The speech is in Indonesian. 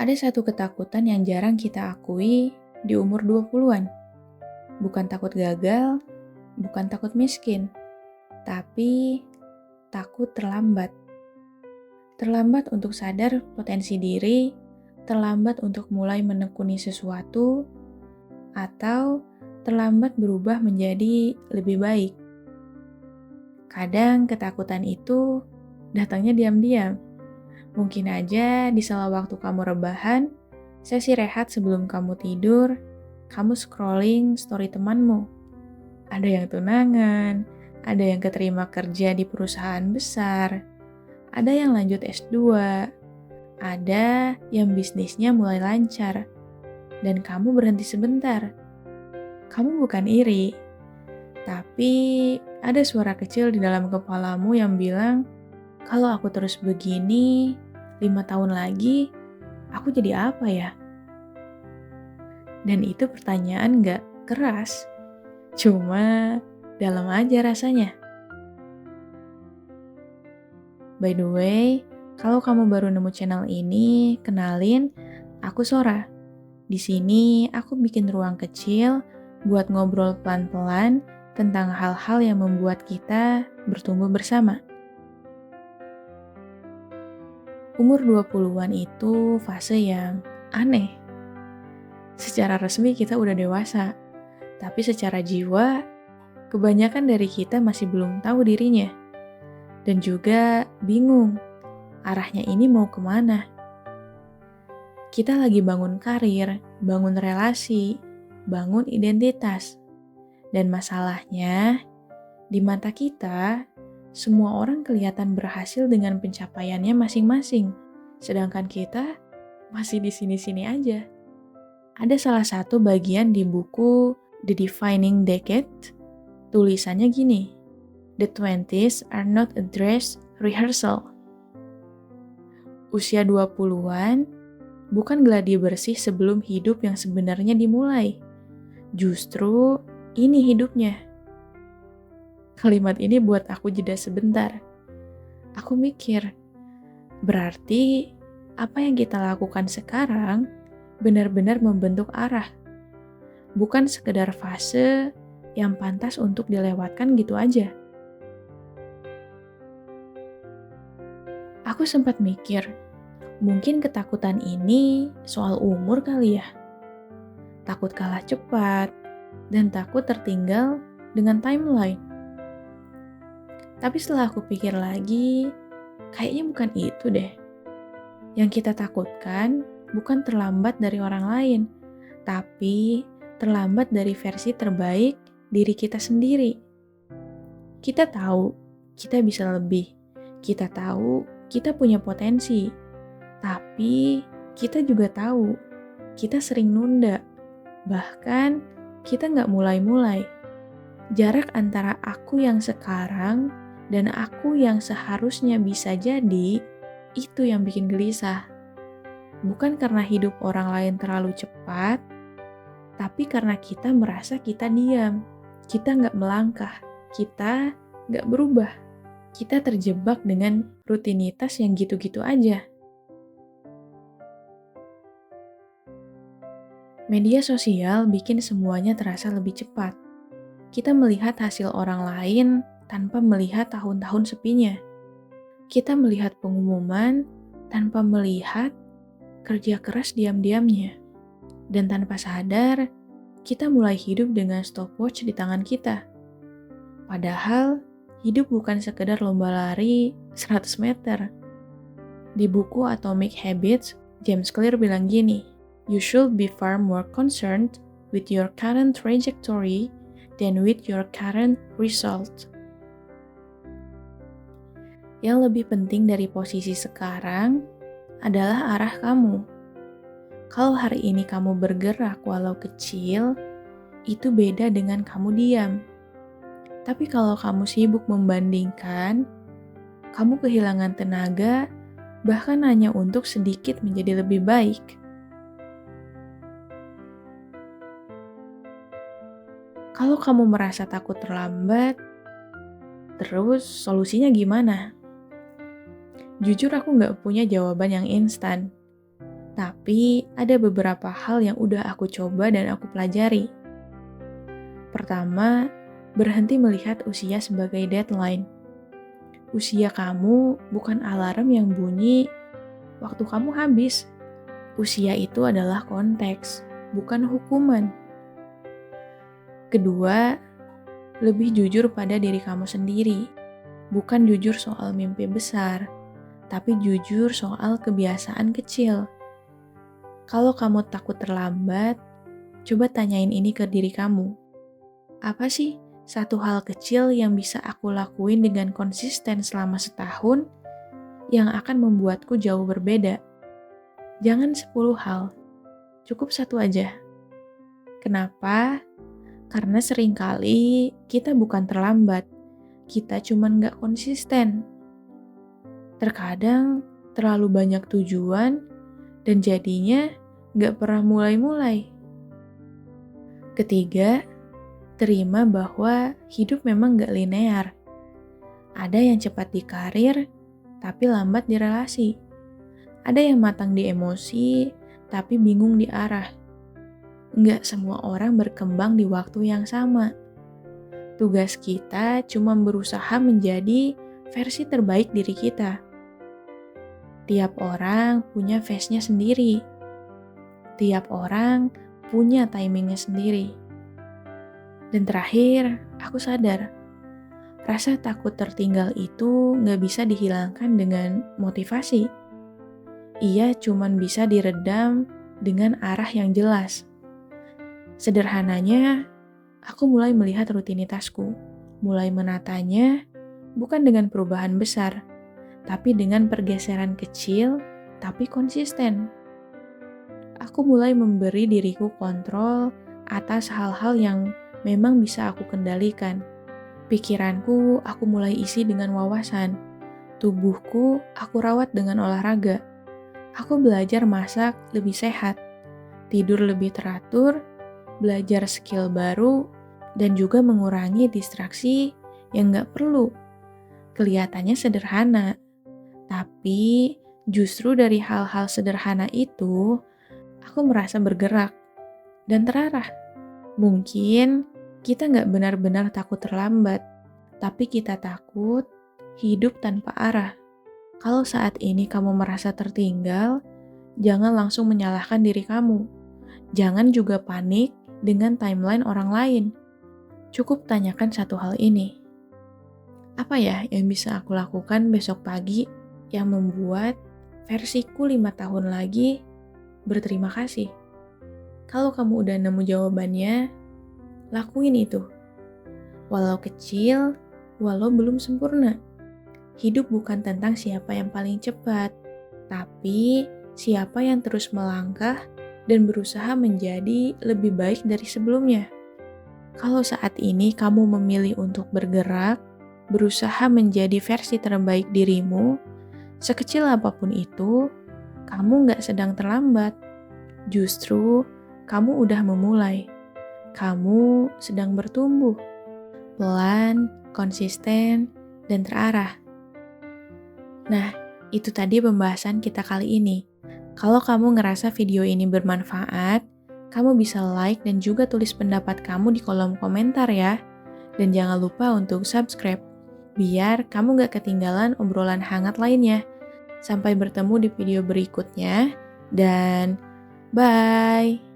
Ada satu ketakutan yang jarang kita akui di umur 20-an. Bukan takut gagal, bukan takut miskin, tapi takut terlambat. Terlambat untuk sadar potensi diri, terlambat untuk mulai menekuni sesuatu, atau terlambat berubah menjadi lebih baik. Kadang ketakutan itu datangnya diam-diam. Mungkin aja di sela waktu kamu rebahan, sesi rehat sebelum kamu tidur, kamu scrolling story temanmu. Ada yang tunangan, ada yang keterima kerja di perusahaan besar, ada yang lanjut S2, ada yang bisnisnya mulai lancar, dan kamu berhenti sebentar. Kamu bukan iri, tapi ada suara kecil di dalam kepalamu yang bilang, kalau aku terus begini, 5 tahun lagi, aku jadi apa ya? Dan itu pertanyaan gak keras, cuma dalam aja rasanya. By the way, kalau kamu baru nemu channel ini, kenalin, aku Sora. Di sini aku bikin ruang kecil buat ngobrol pelan-pelan tentang hal-hal yang membuat kita bertumbuh bersama. Umur 20-an itu fase yang aneh. Secara resmi kita udah dewasa, tapi secara jiwa, kebanyakan dari kita masih belum tahu dirinya. Dan juga bingung, arahnya ini mau kemana. Kita lagi bangun karir, bangun relasi, bangun identitas. Dan masalahnya, di mata kita, semua orang kelihatan berhasil dengan pencapaiannya masing-masing, sedangkan kita masih di sini-sini aja. Ada salah satu bagian di buku The Defining Decade, tulisannya gini, "The 20s are not a dress rehearsal." Usia 20-an bukan gladi bersih sebelum hidup yang sebenarnya dimulai. Justru ini hidupnya. Kalimat ini buat aku jeda sebentar. Aku mikir, berarti apa yang kita lakukan sekarang benar-benar membentuk arah. Bukan sekedar fase yang pantas untuk dilewatkan gitu aja. Aku sempat mikir, mungkin ketakutan ini soal umur kali ya. Takut kalah cepat, dan takut tertinggal dengan timeline. Tapi setelah aku pikir lagi, kayaknya bukan itu deh. Yang kita takutkan bukan terlambat dari orang lain, tapi terlambat dari versi terbaik diri kita sendiri. Kita tahu kita bisa lebih, kita tahu kita punya potensi, tapi kita juga tahu kita sering nunda, bahkan kita nggak mulai-mulai. Jarak antara aku yang sekarang dan aku yang seharusnya bisa jadi, itu yang bikin gelisah. Bukan karena hidup orang lain terlalu cepat, tapi karena kita merasa kita diam, kita nggak melangkah, kita nggak berubah. Kita terjebak dengan rutinitas yang gitu-gitu aja. Media sosial bikin semuanya terasa lebih cepat. Kita melihat hasil orang lain tanpa melihat tahun-tahun sepinya. Kita melihat pengumuman tanpa melihat kerja keras diam-diamnya. Dan tanpa sadar, kita mulai hidup dengan stopwatch di tangan kita. Padahal, hidup bukan sekedar lomba lari 100 meter. Di buku Atomic Habits, James Clear bilang gini, "You should be far more concerned with your current trajectory than with your current result." Yang lebih penting dari posisi sekarang adalah arah kamu. Kalau hari ini kamu bergerak walau kecil, itu beda dengan kamu diam. Tapi kalau kamu sibuk membandingkan, kamu kehilangan tenaga, bahkan hanya untuk sedikit menjadi lebih baik. Kalau kamu merasa takut terlambat, terus solusinya gimana? Jujur aku nggak punya jawaban yang instan. Tapi ada beberapa hal yang udah aku coba dan aku pelajari. Pertama, berhenti melihat usia sebagai deadline. Usia kamu bukan alarm yang bunyi waktu kamu habis. Usia itu adalah konteks, bukan hukuman. Kedua, lebih jujur pada diri kamu sendiri. Bukan jujur soal mimpi besar, tapi jujur soal kebiasaan kecil. Kalau kamu takut terlambat, coba tanyain ini ke diri kamu. Apa sih satu hal kecil yang bisa aku lakuin dengan konsisten selama setahun yang akan membuatku jauh berbeda? Jangan 10 hal, cukup satu aja. Kenapa? Karena seringkali kita bukan terlambat, kita cuman nggak konsisten. Terkadang terlalu banyak tujuan dan jadinya nggak pernah mulai-mulai. Ketiga, terima bahwa hidup memang nggak linear. Ada yang cepat di karir, tapi lambat di relasi. Ada yang matang di emosi, tapi bingung di arah. Nggak semua orang berkembang di waktu yang sama. Tugas kita cuma berusaha menjadi versi terbaik diri kita. Tiap orang punya phase-nya sendiri. Tiap orang punya timingnya sendiri. Dan terakhir, aku sadar, rasa takut tertinggal itu nggak bisa dihilangkan dengan motivasi. Ia cuman bisa diredam dengan arah yang jelas. Sederhananya, aku mulai melihat rutinitasku, mulai menatanya bukan dengan perubahan besar, tapi dengan pergeseran kecil tapi konsisten. Aku mulai memberi diriku kontrol atas hal-hal yang memang bisa aku kendalikan. Pikiranku aku mulai isi dengan wawasan. Tubuhku aku rawat dengan olahraga. Aku belajar masak lebih sehat, tidur lebih teratur, belajar skill baru, dan juga mengurangi distraksi yang gak perlu. Kelihatannya sederhana, tapi justru dari hal-hal sederhana itu, aku merasa bergerak dan terarah. Mungkin kita gak benar-benar takut terlambat, tapi kita takut hidup tanpa arah. Kalau saat ini kamu merasa tertinggal, jangan langsung menyalahkan diri kamu. Jangan juga panik dengan timeline orang lain. Cukup tanyakan satu hal ini. Apa ya yang bisa aku lakukan besok pagi yang membuat versiku 5 tahun lagi berterima kasih? Kalau kamu udah nemu jawabannya, lakuin itu. Walau kecil, walau belum sempurna. Hidup bukan tentang siapa yang paling cepat, tapi siapa yang terus melangkah dan berusaha menjadi lebih baik dari sebelumnya. Kalau saat ini kamu memilih untuk bergerak, berusaha menjadi versi terbaik dirimu, sekecil apapun itu, kamu gak sedang terlambat. Justru, kamu udah memulai. Kamu sedang bertumbuh. Pelan, konsisten, dan terarah. Nah, itu tadi pembahasan kita kali ini. Kalau kamu ngerasa video ini bermanfaat, kamu bisa like dan juga tulis pendapat kamu di kolom komentar ya. Dan jangan lupa untuk subscribe, biar kamu gak ketinggalan obrolan hangat lainnya. Sampai bertemu di video berikutnya, dan bye!